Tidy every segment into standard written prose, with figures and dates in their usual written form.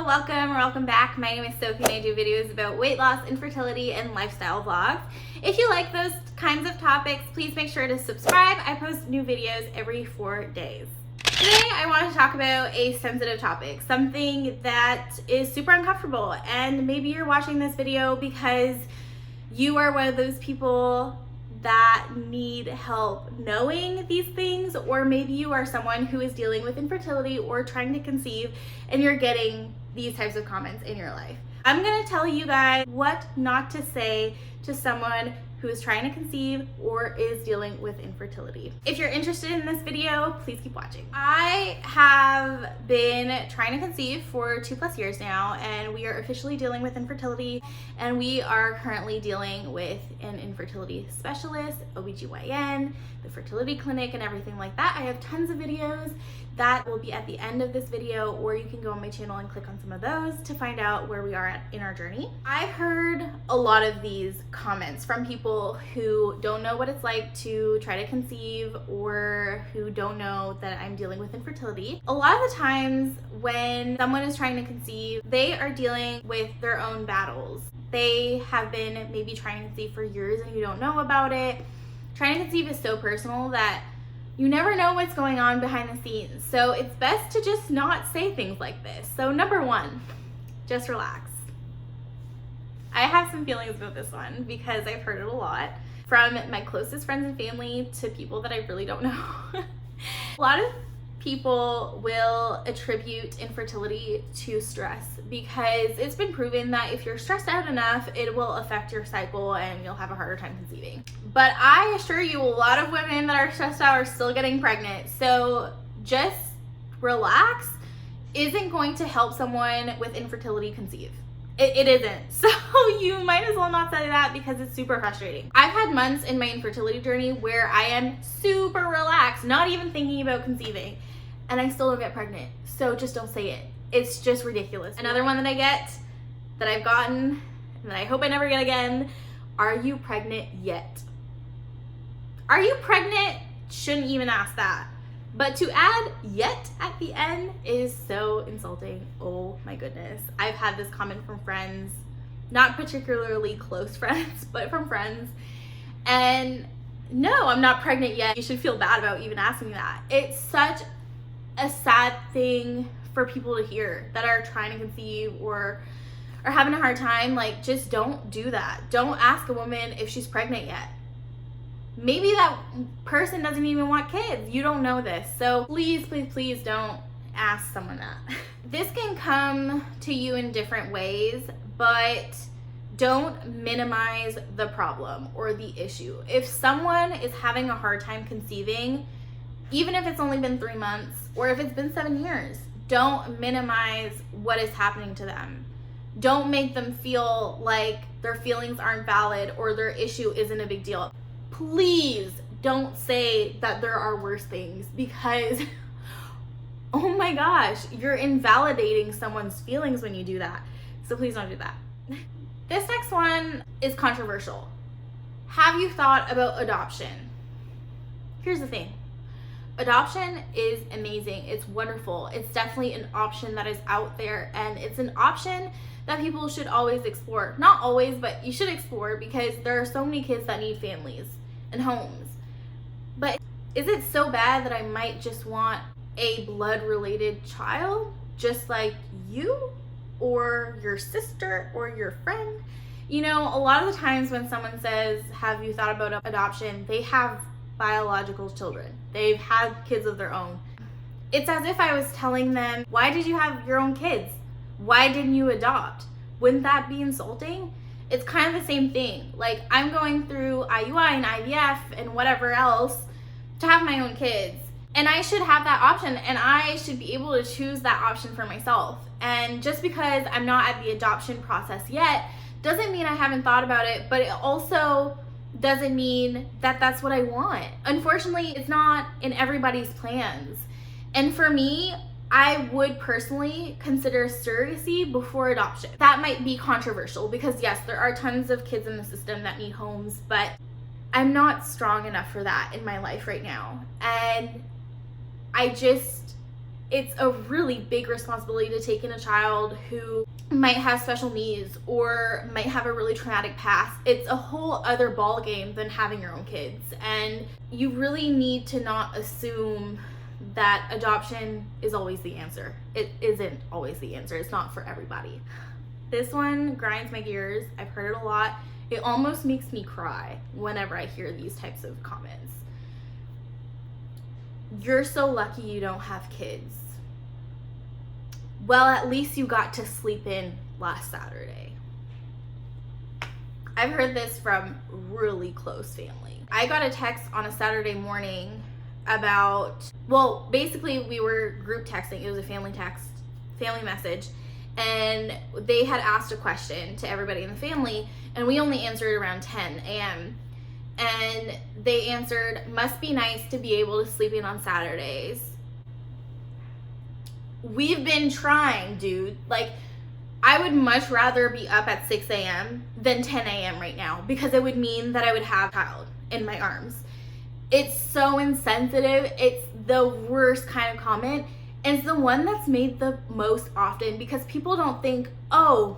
Hello, welcome back. My name is Sophie and I do videos about weight loss, infertility, and lifestyle vlogs. If you like those kinds of topics, please make sure to subscribe. I post new videos every 4 days. Today, I want to talk about a sensitive topic, something that is super uncomfortable, and maybe you're watching this video because you are one of those people that need help knowing these things, or maybe you are someone who is dealing with infertility or trying to conceive and you're getting these types of comments in your life. I'm gonna tell you guys what not to say to someone who is trying to conceive or is dealing with infertility. If you're interested in this video, please keep watching. I have been trying to conceive for 2+ years now, and we are officially dealing with infertility, and we are currently dealing with an infertility specialist, OBGYN, the fertility clinic, and everything like that. I have tons of videos that will be at the end of this video, or you can go on my channel and click on some of those to find out where we are at in our journey. I've heard a lot of these comments from people who don't know what it's like to try to conceive, or who don't know that I'm dealing with infertility. A lot of the times when someone is trying to conceive, they are dealing with their own battles. They have been maybe trying to conceive for years and you don't know about it. Trying to conceive is so personal that you never know what's going on behind the scenes. So it's best to just not say things like this. So number one, just relax. I have some feelings about this one because I've heard it a lot from my closest friends and family to people that I really don't know. A lot of people will attribute infertility to stress because it's been proven that if you're stressed out enough, it will affect your cycle and you'll have a harder time conceiving. But I assure you, a lot of women that are stressed out are still getting pregnant. So just relax isn't going to help someone with infertility conceive. It isn't. So you might as well not say that because it's super frustrating. I've had months in my infertility journey where I am super relaxed, not even thinking about conceiving, and I still don't get pregnant. So just don't say it. It's just ridiculous. Another one that I get, that I've gotten, and that I hope I never get again, are you pregnant yet? Are you pregnant? Shouldn't even ask that. But to add yet at the end is so insulting. Oh my goodness. I've had this comment from friends, not particularly close friends, but from friends. And no, I'm not pregnant yet. You should feel bad about even asking that. It's such a sad thing for people to hear that are trying to conceive or are having a hard time. Like, just don't do that. Don't ask a woman if she's pregnant yet. Maybe that person doesn't even want kids. You don't know this. So please, please, please don't ask someone that. This can come to you in different ways, but don't minimize the problem or the issue. If someone is having a hard time conceiving, even if it's only been 3 months or if it's been 7 years, don't minimize what is happening to them. Don't make them feel like their feelings aren't valid or their issue isn't a big deal. Please don't say that there are worse things because, oh my gosh, you're invalidating someone's feelings when you do that. So please don't do that. This next one is controversial. Have you thought about adoption? Here's the thing. Adoption is amazing. It's wonderful. It's definitely an option that is out there, and it's an option that people should always explore. Not always, but you should explore because there are so many kids that need families and homes. But is it so bad that I might just want a blood-related child just like you or your sister or your friend? You know, a lot of the times when someone says, have you thought about adoption, they have biological children. They've had kids of their own. It's as if I was telling them, why did you have your own kids? Why didn't you adopt? Wouldn't that be insulting? It's kind of the same thing. Like, I'm going through IUI and IVF and whatever else to have my own kids. And I should have that option, and I should be able to choose that option for myself. And just because I'm not at the adoption process yet doesn't mean I haven't thought about it, but it also doesn't mean that that's what I want. Unfortunately, it's not in everybody's plans. And for me, I would personally consider surrogacy before adoption. That might be controversial because yes, there are tons of kids in the system that need homes, but I'm not strong enough for that in my life right now. And I just It's a really big responsibility to take in a child who might have special needs or might have a really traumatic past. It's a whole other ball game than having your own kids. And you really need to not assume that adoption is always the answer. It isn't always the answer. It's not for everybody. This one grinds my gears. I've heard it a lot. It almost makes me cry whenever I hear these types of comments. You're so lucky you don't have kids. Well, at least you got to sleep in last Saturday. I've heard this from really close family. I got a text on a Saturday morning about, well, basically we were group texting. It was a family message. And they had asked a question to everybody in the family, and we only answered around 10 a.m. And they answered, must be nice to be able to sleep in on Saturdays. We've been trying, dude. Like, I would much rather be up at 6 a.m. than 10 a.m. right now, because it would mean that I would have a child in my arms. It's so insensitive. It's the worst kind of comment. And it's the one that's made the most often, because people don't think, oh,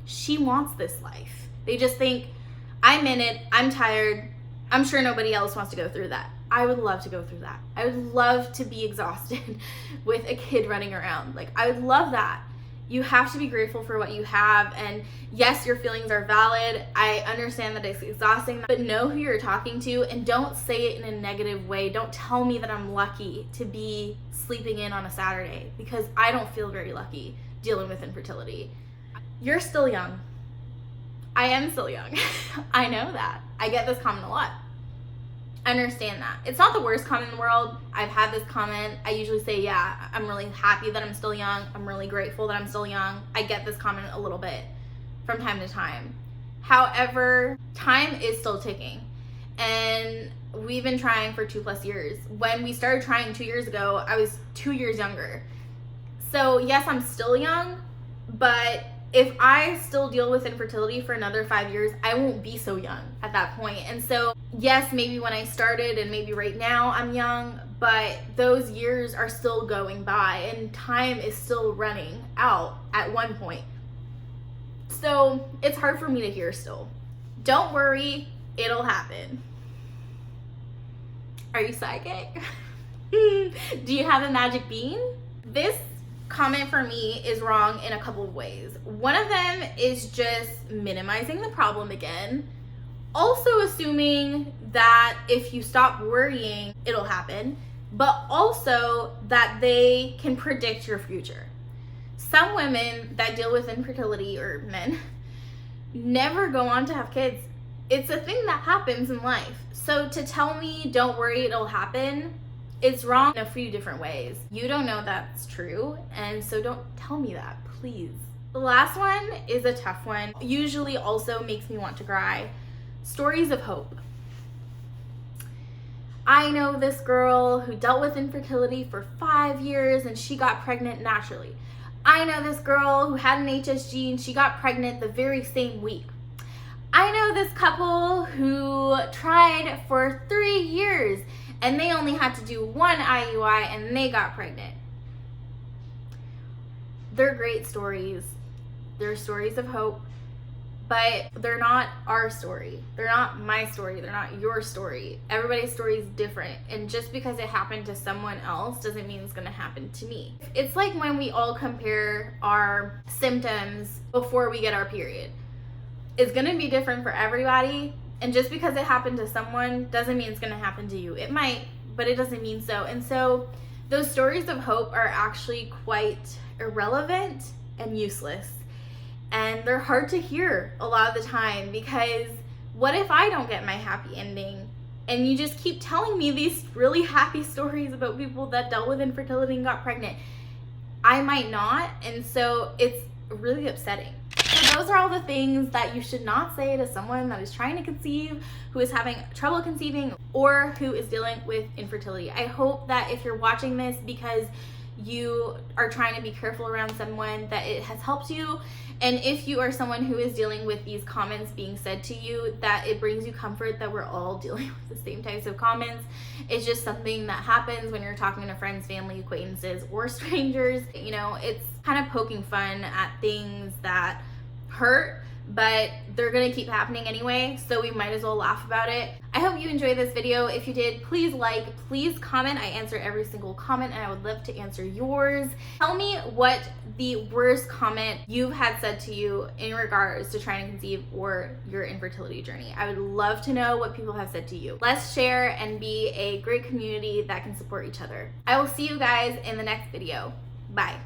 she wants this life. They just think, I'm in it, I'm tired, I'm sure nobody else wants to go through that. I would love to go through that. I would love to be exhausted with a kid running around. Like, I would love that. You have to be grateful for what you have. And yes, your feelings are valid. I understand that it's exhausting, but know who you're talking to and don't say it in a negative way. Don't tell me that I'm lucky to be sleeping in on a Saturday, because I don't feel very lucky dealing with infertility. You're still young. I am still young. I know that. I get this comment a lot. I understand that. It's not the worst comment in the world. I've had this comment. I usually say, yeah, I'm really happy that I'm still young. I'm really grateful that I'm still young. I get this comment a little bit from time to time. However, time is still ticking. And we've been trying for 2+ years. When we started trying 2 years ago, I was 2 years younger. So yes, I'm still young, but if I still deal with infertility for another 5 years, I won't be so young at that point. And so yes, maybe when I started and maybe right now I'm young, but those years are still going by and time is still running out at one point. So it's hard for me to hear still. Don't worry, it'll happen. Are you psychic? Do you have a magic bean? This comment for me is wrong in a couple of ways. One of them is just minimizing the problem again. Also assuming that if you stop worrying, it'll happen, but also that they can predict your future. Some women that deal with infertility, or men, never go on to have kids. It's a thing that happens in life. So to tell me, don't worry, it'll happen, it's wrong in a few different ways. You don't know that's true, and so don't tell me that, please. The last one is a tough one. Usually also makes me want to cry. Stories of hope. I know this girl who dealt with infertility for 5 years and she got pregnant naturally. I know this girl who had an HSG and she got pregnant the very same week. I know this couple who tried for 3 years and they only had to do 1 IUI and they got pregnant. They're great stories. They're stories of hope, but they're not our story. They're not my story. They're not your story. Everybody's story is different. And just because it happened to someone else doesn't mean it's gonna happen to me. It's like when we all compare our symptoms before we get our period. It's gonna be different for everybody. And just because it happened to someone doesn't mean it's gonna happen to you. It might, but it doesn't mean so. And so those stories of hope are actually quite irrelevant and useless. And they're hard to hear a lot of the time, because what if I don't get my happy ending and you just keep telling me these really happy stories about people that dealt with infertility and got pregnant? I might not, and so it's really upsetting. So those are all the things that you should not say to someone that is trying to conceive, who is having trouble conceiving, or who is dealing with infertility. I hope that if you're watching this because you are trying to be careful around someone, that it has helped you. And if you are someone who is dealing with these comments being said to you, that it brings you comfort that we're all dealing with the same types of comments. It's just something that happens when you're talking to friends, family, acquaintances, or strangers. You know, it's kind of poking fun at things that hurt, but they're gonna keep happening anyway, so we might as well laugh about it. I hope you enjoyed this video. If you did, please like, please comment. I answer every single comment and I would love to answer yours. Tell me what the worst comment you've had said to you in regards to trying to conceive or your infertility journey. I would love to know what people have said to you. Let's share and be a great community that can support each other. I will see you guys in the next video. Bye.